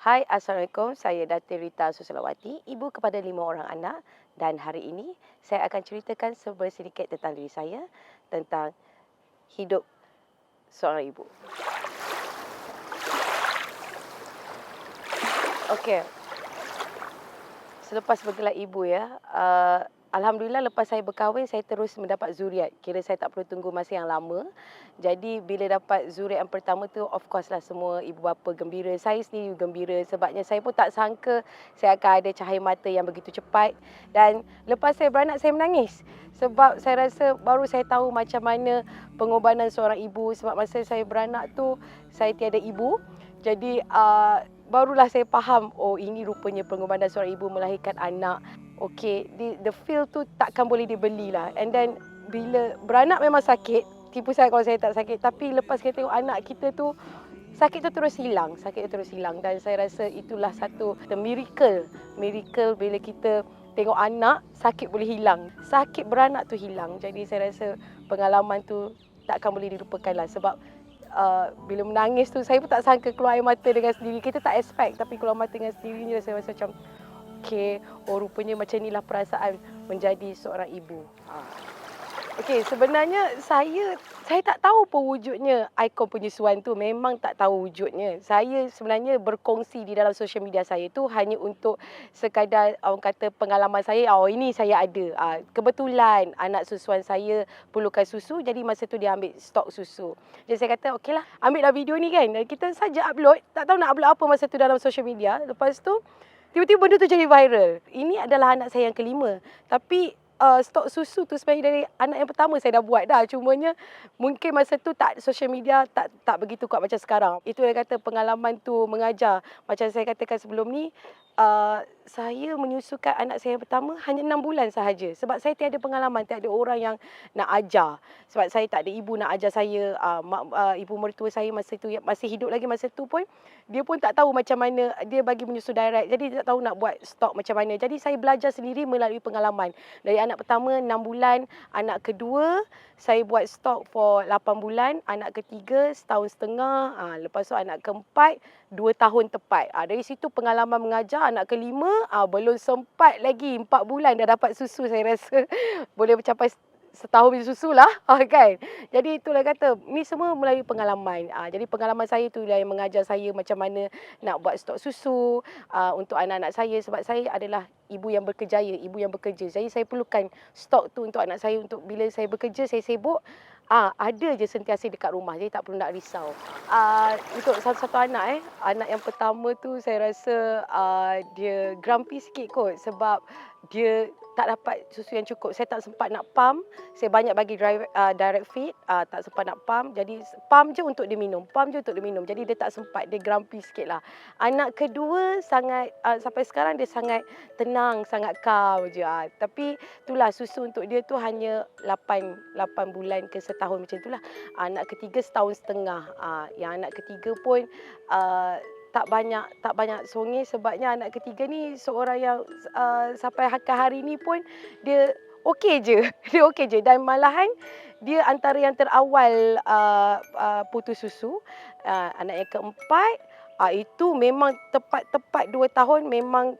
Hai, Assalamualaikum. Saya Datin Rita Susilawati, ibu kepada 5 orang anak, dan hari ini saya akan ceritakan sedikit tentang diri saya, tentang hidup seorang ibu. Okey, selepas bergelar ibu ya, alhamdulillah lepas saya berkahwin saya terus mendapat zuriat. Kira saya tak perlu tunggu masa yang lama. Jadi bila dapat zuriat yang pertama tu, of course lah semua ibu bapa gembira. Saya sendiri gembira sebabnya saya pun tak sangka saya akan ada cahaya mata yang begitu cepat. Dan lepas saya beranak saya menangis. Sebab saya rasa baru saya tahu macam mana pengorbanan seorang ibu. Sebab masa saya beranak tu saya tiada ibu. Jadi barulah saya faham, oh ini rupanya pengorbanan seorang ibu melahirkan anak. Okey, the feel tu takkan boleh dibelilah. And then bila beranak memang sakit, tipu saya kalau saya tak sakit. Tapi lepas kita tengok anak kita tu, sakit tu terus hilang. Sakit tu terus hilang. Dan saya rasa itulah satu the miracle. Miracle bila kita tengok anak, sakit boleh hilang. Sakit beranak tu hilang. Jadi saya rasa pengalaman tu takkan boleh dilupakan lah. Sebab bila menangis tu, saya pun tak sangka keluar air mata dengan sendiri. Kita tak expect, tapi keluar mata dengan sendiri ni saya rasa macam, okey, oh rupanya macam inilah perasaan menjadi seorang ibu. Okey, sebenarnya saya tak tahu pun wujudnya ikon penyusuan tu, memang tak tahu wujudnya. Saya sebenarnya berkongsi di dalam sosial media saya tu hanya untuk sekadar orang kata pengalaman saya, oh ini saya ada. Kebetulan anak susuan saya perlukan susu, jadi masa tu dia ambil stok susu. Jadi saya kata, okeylah, ambillah video ni kan. Dan kita saja upload, tak tahu nak upload apa masa tu dalam sosial media. Lepas tu tiba-tiba benda tu jadi viral. Ini adalah anak saya yang kelima. Tapi stok susu tu sebenarnya dari anak yang pertama saya dah buat dah. Cumanya mungkin masa tu tak social media tak begitu kuat macam sekarang. Itu yang kata pengalaman tu mengajar. Macam saya katakan sebelum ni, saya menyusukan anak saya yang pertama hanya 6 bulan sahaja. Sebab saya tiada pengalaman, tiada orang yang nak ajar. Sebab saya tak ada ibu nak ajar saya. Ibu mertua saya masa tu masih hidup lagi masa tu pun, dia pun tak tahu macam mana dia bagi menyusu direct. Jadi dia tak tahu nak buat stok macam mana. Jadi saya belajar sendiri melalui pengalaman. Dari anak pertama 6 bulan, anak kedua saya buat stok for 8 bulan, anak ketiga setahun setengah, lepas tu anak keempat 2 tahun tepat. Dari situ pengalaman mengajar. Anak kelima belum sempat lagi 4 bulan dah dapat susu, saya rasa boleh mencapai setahun punya susu lah, kan. Jadi itulah kata, ni semua melalui pengalaman. Jadi pengalaman saya tu yang mengajar saya macam mana nak buat stok susu untuk anak-anak saya. Sebab saya adalah ibu yang berkejaya, ibu yang bekerja. Jadi saya perlukan stok tu untuk anak saya, untuk bila saya bekerja, saya sibuk, ada je sentiasa dekat rumah. Jadi tak perlu nak risau. Untuk satu-satu anak anak yang pertama tu saya rasa dia grumpy sikit kot. Sebab dia tak dapat susu yang cukup. Saya tak sempat nak pump. Saya banyak bagi direct feed, tak sempat nak pump. Jadi pump je untuk dia minum. Pump je untuk dia minum. Jadi dia tak sempat. Dia grumpy sikit lah. Anak kedua sangat, sampai sekarang dia sangat tenang, sangat calm je. Tapi itulah susu untuk dia tu hanya 8 bulan ke setahun macam itulah. Anak ketiga setahun setengah. Yang anak ketiga pun tak banyak songeh, sebabnya anak ketiga ni seorang yang sampai ke hari ni pun dia okey je. Dia okey je, dan malahan dia antara yang terawal putus susu. Anak yang keempat itu memang tepat 2 tahun, memang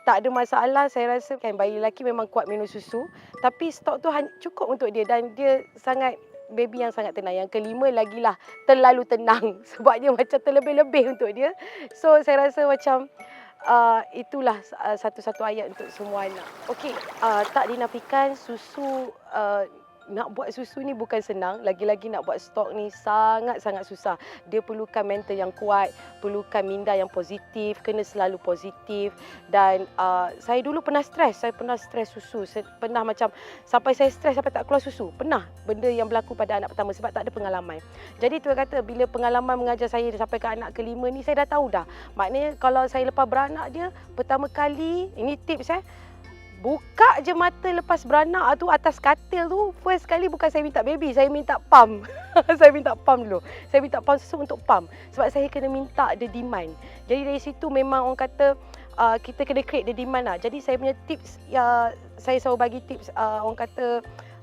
tak ada masalah. Saya rasa kan bayi lelaki memang kuat minum susu, tapi stok tu cukup untuk dia, dan dia sangat baby yang sangat tenang. Yang kelima lagilah terlalu tenang sebabnya macam terlebih-lebih untuk dia. So saya rasa macam itulah satu-satu ayat untuk semua anak. Okey, tak dinafikan susu, nak buat susu ni bukan senang. Lagi-lagi nak buat stok ni sangat-sangat susah. Dia perlukan mental yang kuat, perlukan minda yang positif, kena selalu positif. Dan saya dulu pernah stres. Saya pernah stres susu. Saya pernah macam sampai saya stres sampai tak keluar susu. Pernah benda yang berlaku pada anak pertama sebab tak ada pengalaman. Jadi tu kata, bila pengalaman mengajar saya sampai ke anak kelima ni, saya dah tahu dah. Maknanya kalau saya lepas beranak dia, pertama kali, ini tips buka je mata lepas beranak tu atas katil tu, first kali bukan saya minta baby, saya minta pump. Saya minta pump dulu. Saya minta pump susu untuk pump. Sebab saya kena minta the demand. Jadi dari situ memang orang kata kita kena create the demand lah. Jadi saya punya tips, saya selalu bagi tips orang kata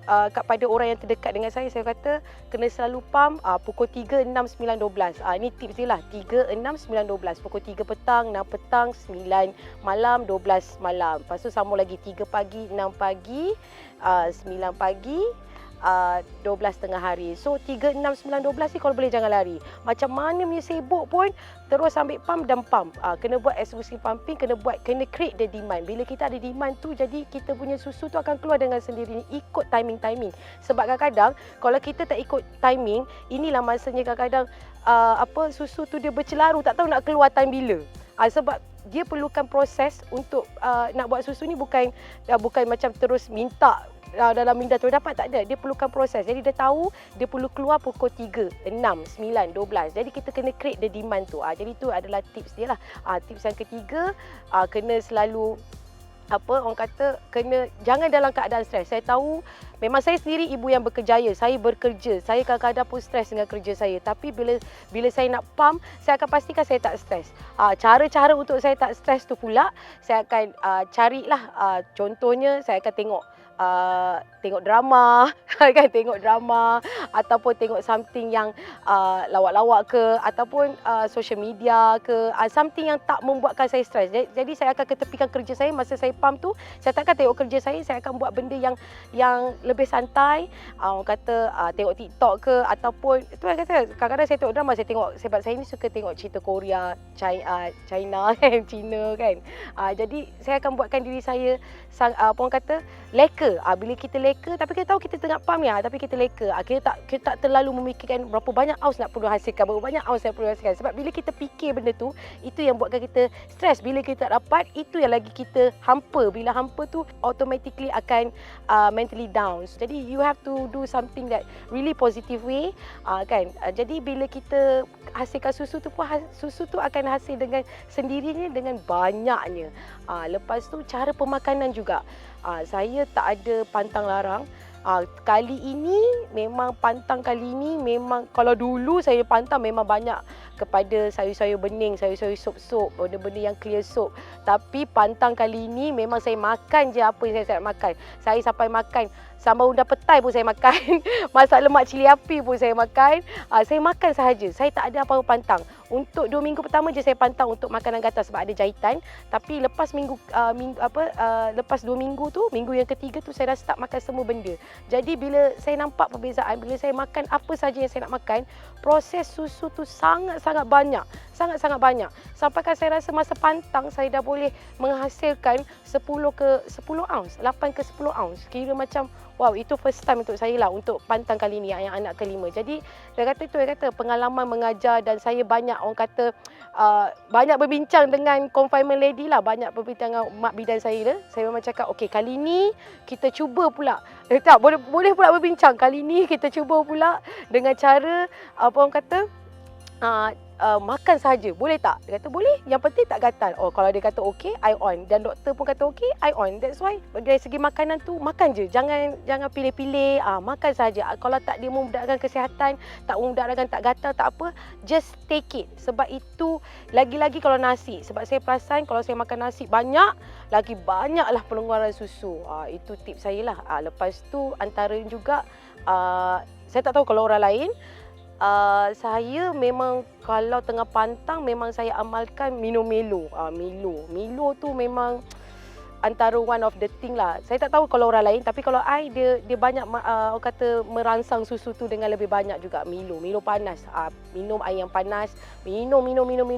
kepada orang yang terdekat dengan saya kata kena selalu pump pukul 3, 6, 9, 12. Ini tips dia lah. 3, 6, 9, 12. Pukul 3 petang, 6 petang, 9 malam, 12 malam. Lepas tu sambung lagi 3 pagi, 6 pagi, 9 pagi, 12 tengah hari. So 3, 6, 9, 12 ni kalau boleh jangan lari. Macam mana punya sibuk pun terus ambil pump dan pump. Kena buat exclusive pumping, kena create the demand. Bila kita ada demand tu, jadi kita punya susu tu akan keluar dengan sendiri, ikut timing. Sebab kadang-kadang kalau kita tak ikut timing, inilah masanya kadang-kadang susu tu dia bercelaru, tak tahu nak keluar time bila. Sebab dia perlukan proses untuk nak buat susu ni bukan macam terus minta dalam minda tu dapat, tak ada. Dia perlukan proses. Jadi dia tahu dia perlu keluar pukul 3, 6, 9, 12. Jadi kita kena create the demand tu. Jadi tu adalah tips dia lah. Tips yang ketiga, kena selalu orang kata jangan dalam keadaan stres. Saya tahu memang saya sendiri ibu yang berkejaya. Saya bekerja. Saya kadang-kadang pun stres dengan kerja saya. Tapi bila saya nak pump, saya akan pastikan saya tak stres. Cara-cara untuk saya tak stres tu pula, saya akan carilah. Contohnya saya akan tengok drama kan, tengok drama ataupun tengok something yang lawak-lawak ke, ataupun social media ke, something yang tak membuatkan saya stres. Jadi saya akan ketepikan kerja saya masa saya pump tu. Saya takkan tengok kerja saya akan buat benda yang lebih santai. Orang kata tengok TikTok ke, ataupun itu yang kata kadang-kadang saya tengok drama, sebab saya ni suka tengok cerita Korea, China kan, Cina kan. Jadi saya akan buatkan diri saya orang kata leka. Bila kita leka, tapi kita tahu kita tengah pump ya, tapi kita leka. Kita tak terlalu memikirkan berapa banyak aus nak perlu hasilkan, berapa banyak aus nak perlu hasilkan. Sebab bila kita fikir benda tu, itu yang buatkan kita stres. Bila kita tak dapat, itu yang lagi kita hampa. Bila hampa tu automatically akan mentally down. Jadi you have to do something that really positive way, kan. Jadi bila kita hasilkan susu tu pun, susu tu akan hasil dengan sendirinya, dengan banyaknya. Lepas tu cara pemakanan juga. Saya tak ada pantang larang. Kali ini memang kalau dulu saya pantang memang banyak kepada sayur-sayur bening, sayur-sayur sup, benda-benda yang clear soup. Tapi pantang kali ini memang saya makan je apa yang saya nak makan. Saya sampai makan sambal undang petai pun saya makan. Masak lemak cili api pun saya makan. Saya makan sahaja. Saya tak ada apa-apa pantang. Untuk 2 minggu pertama je saya pantang untuk makanan gatal sebab ada jahitan. Tapi lepas lepas 2 minggu tu, minggu yang ketiga tu saya dah start makan semua benda. Jadi bila saya nampak perbezaan, bila saya makan apa saja yang saya nak makan, proses susu tu sangat-sangat banyak. Sangat-sangat banyak. Sampai kan saya rasa masa pantang saya dah boleh menghasilkan 10 ounce, 8 ke 10 ounce. Kira macam wow, itu first time untuk saya lah untuk pantang kali ni yang anak kelima. Jadi saya kata pengalaman mengajar, dan saya banyak orang kata banyak berbincang dengan confinement lady lah, banyak berbincang dengan mak bidan saya. Saya memang cakap okey, kali ni kita cuba pula. Tak boleh pula berbincang. Kali ni kita cuba pula dengan cara orang kata makan sahaja. Boleh tak? Dia kata boleh. Yang penting tak gatal. Kalau dia kata okey, I on. Dan doktor pun kata okey, I on. That's why dari segi makanan tu, makan je. Jangan pilih-pilih. Makan sahaja. Kalau tak dia memudaratkan kesihatan, tak memudaratkan, tak gatal, tak apa, just take it. Sebab itu lagi-lagi kalau nasi. Sebab saya perasan kalau saya makan nasi banyak, lagi banyaklah pengeluaran susu. Itu tips saya lah. Lepas tu antara juga, saya tak tahu kalau orang lain, saya memang kalau tengah pantang memang saya amalkan minum Milo. Milo tu memang antara one of the thing lah. Saya tak tahu kalau orang lain, tapi kalau I, dia banyak orang kata merangsang susu tu dengan lebih banyak juga. Milo panas. Minum air yang panas. Minum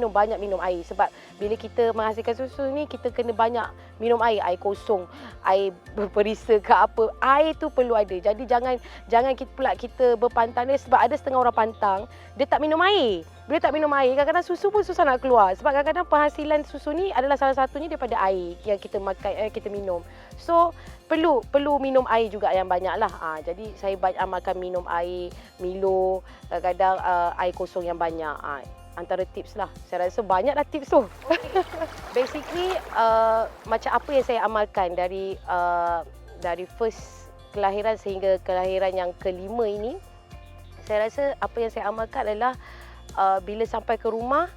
banyak minum air. Sebab bila kita menghasilkan susu ni, kita kena banyak minum air kosong, air berperisa ke apa. Air tu perlu ada. Jadi jangan kita berpantang ni, sebab ada setengah orang pantang, dia tak minum air. Bila tak minum air, kadang-kadang susu pun susah nak keluar. Sebab kadang-kadang penghasilan susu ni adalah salah satunya daripada air yang kita makan, kita minum. So, perlu minum air juga yang banyak lah. Jadi, saya banyak amalkan minum air, Milo, kadang-kadang air kosong yang banyak. Antara tips lah. Saya rasa banyaklah tips tu. Basically, macam apa yang saya amalkan dari first kelahiran sehingga kelahiran yang kelima ini, saya rasa apa yang saya amalkan adalah bila sampai ke rumah,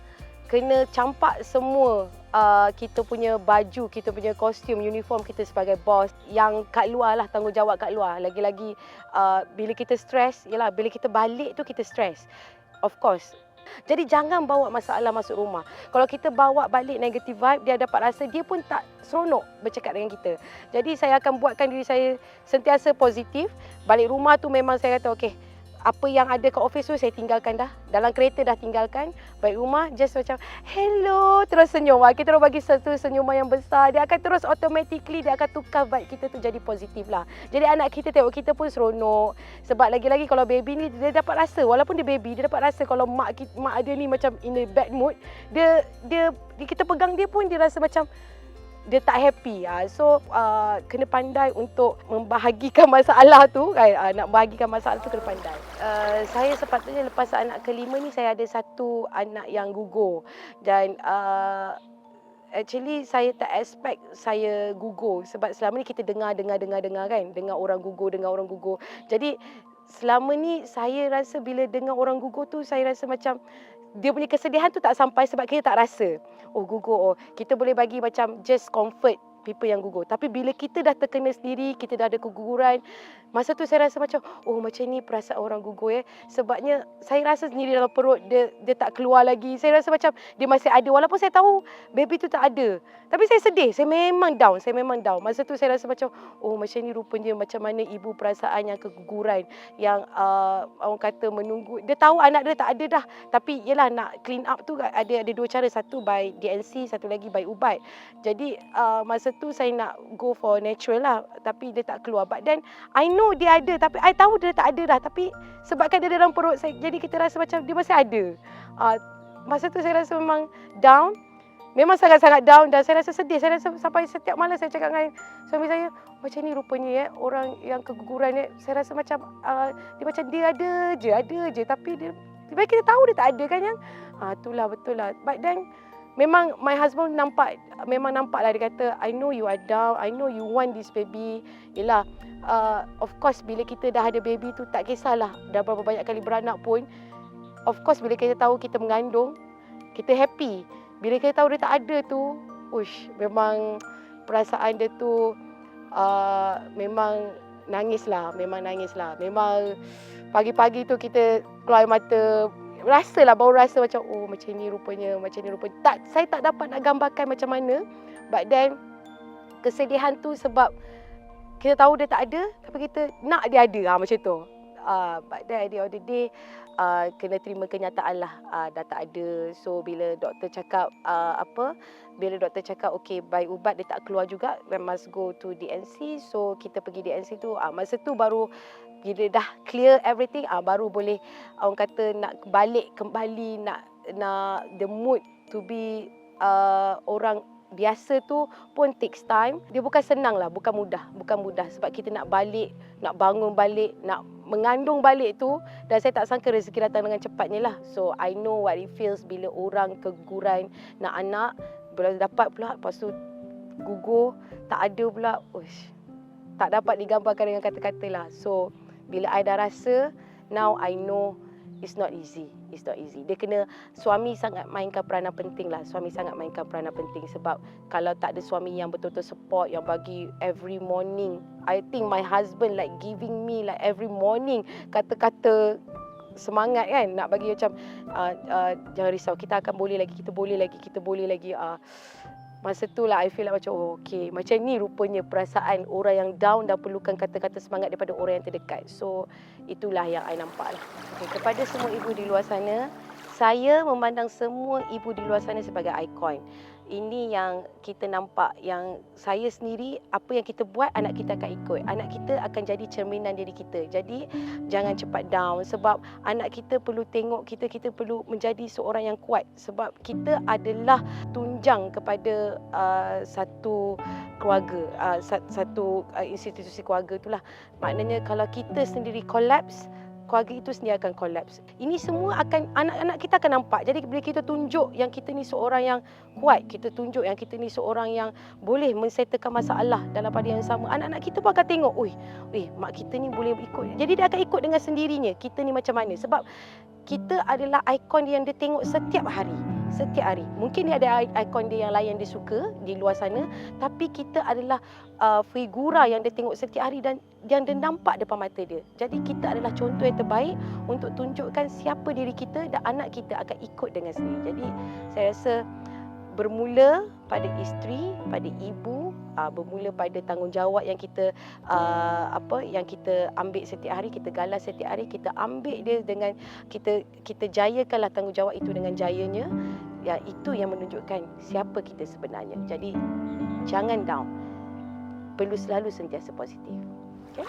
kena campak semua kita punya baju, kita punya kostum, uniform kita sebagai bos. Yang kat luar lah, tanggungjawab kat luar. Lagi-lagi bila kita stres, yalah bila kita balik tu kita stres. Of course. Jadi jangan bawa masalah masuk rumah. Kalau kita bawa balik negative vibe, dia dapat rasa dia pun tak seronok bercakap dengan kita. Jadi saya akan buatkan diri saya sentiasa positif. Balik rumah tu memang saya kata okey, apa yang ada kat office tu saya tinggalkan dah. Dalam kereta dah tinggalkan. Balik rumah just macam hello, terus senyum. Kita terus bagi satu senyuman yang besar. Dia akan terus automatically dia akan tukar vibe kita tu jadi positif lah. Jadi anak kita tengok kita pun seronok. Sebab lagi-lagi kalau baby ni dia dapat rasa, walaupun dia baby, dia dapat rasa kalau mak dia ni macam in a bad mood, dia kita pegang dia pun dia rasa macam dia tak happy. So kena pandai untuk membahagikan masalah tu kan. Nak bahagikan masalah tu kena pandai. Saya sepatutnya lepas anak kelima ni saya ada satu anak yang gugur. Dan actually saya tak expect saya gugur. Sebab selama ni kita dengar kan. Dengar orang gugur. Jadi selama ni saya rasa bila dengar orang gugur tu, saya rasa macam dia punya kesedihan tu tak sampai sebab kita tak rasa. Oh gugur, kita boleh bagi macam just comfort people yang gugur. Tapi bila kita dah terkena sendiri, kita dah ada keguguran, masa tu saya rasa macam, oh macam ni perasaan orang gugur Sebabnya saya rasa sendiri dalam perut dia tak keluar lagi. Saya rasa macam dia masih ada. Walaupun saya tahu baby tu tak ada. Tapi saya sedih. Saya memang down. Masa tu saya rasa macam, oh macam ni rupanya macam mana ibu perasaan yang keguguran. Yang orang kata menunggu. Dia tahu anak dia tak ada dah. Tapi yelah nak clean up tu ada dua cara. Satu by DNC, satu lagi by ubat. Jadi masa tu saya nak go for natural lah. Tapi dia tak keluar. But then I know dia ada. Tapi I tahu dia tak ada dah. Tapi sebabkan dia dalam perut saya, jadi kita rasa macam dia masih ada. Masa tu saya rasa memang down. Memang sangat-sangat down dan saya rasa sedih. Saya rasa sampai setiap malam saya cakap dengan suami saya, macam ni rupanya orang yang keguguran saya rasa macam dia macam dia ada je tapi dia kita tahu dia tak ada kan yang. Itulah betul lah. But then memang my husband nampak lah dia kata, I know you are down, I know you want this baby. Yelah, of course bila kita dah ada baby tu tak kisahlah dah berapa banyak kali beranak pun. Of course bila kita tahu kita mengandung, kita happy. Bila kita tahu dia tak ada tu, memang perasaan dia tu memang nangis lah. Memang pagi-pagi tu kita keluar air mata. Baru rasa macam, oh macam ni rupanya. Saya tak dapat nak gambarkan macam mana. But then, kesedihan tu sebab kita tahu dia tak ada, tapi kita nak dia ada. Macam tu. But then at the end of the day, kena terima kenyataan lah. Dah tak ada. So bila doktor cakap okay, by ubat dia tak keluar juga, we must go to DNC. So kita pergi DNC tu, masa tu baru bila dah clear everything, baru boleh orang kata nak balik kembali, nak the mood to be orang biasa tu pun takes time. Dia bukan senang lah, bukan mudah. Sebab kita nak balik, nak bangun balik, nak mengandung balik tu. Dan saya tak sangka rezeki datang dengan cepatnya lah. So I know what it feels bila orang keguguran nak anak, bila dapat pula, lepas tu gugur, tak ada pula. Tak dapat digambarkan dengan kata-kata lah. So bila I dah rasa, now I know it's not easy. Dia kena, suami sangat mainkan peranan penting lah. Sebab kalau tak ada suami yang betul-betul support, yang bagi every morning, I think my husband like giving me like every morning kata-kata semangat kan, nak bagi macam jangan risau, kita akan boleh lagi, kita boleh lagi. Masa tu lah I feel like macam, okay, macam ni rupanya perasaan orang yang down dan perlukan kata-kata semangat daripada orang yang terdekat. So itulah yang I nampak lah. Okay, kepada semua ibu di luar sana, saya memandang semua ibu di luar sana sebagai ikon. Ini yang kita nampak, yang saya sendiri, apa yang kita buat, anak kita akan ikut. Anak kita akan jadi cerminan diri kita. Jadi, jangan cepat down. Sebab anak kita perlu tengok kita perlu menjadi seorang yang kuat. Sebab kita adalah tunjang kepada satu keluarga, satu institusi keluarga itulah. Maknanya kalau kita sendiri collapse, keluarga itu sendiri akan collapse. Ini semua akan, anak-anak kita akan nampak. Jadi bila kita tunjuk yang kita ni seorang yang kuat, kita tunjuk yang kita ni seorang yang boleh mensettlekan masalah dalam pada yang sama, anak-anak kita pun akan tengok, mak kita ni boleh ikut. Jadi dia akan ikut dengan sendirinya, kita ni macam mana. Sebab kita adalah ikon yang dia tengok setiap hari. setiap hari. Mungkin dia ada ikon dia yang lain dia suka di luar sana, tapi kita adalah figura yang dia tengok setiap hari dan yang dia nampak depan mata dia. Jadi kita adalah contoh yang terbaik untuk tunjukkan siapa diri kita dan anak kita akan ikut dengan sendiri. Jadi saya rasa bermula pada isteri, pada ibu, bermula pada tanggungjawab yang kita yang kita ambil setiap hari, kita galas setiap hari, kita ambil dia dengan kita jayakanlah tanggungjawab itu dengan jayanya. Ya, itu yang menunjukkan siapa kita sebenarnya. Jadi jangan down. Perlu selalu sentiasa positif. Okay?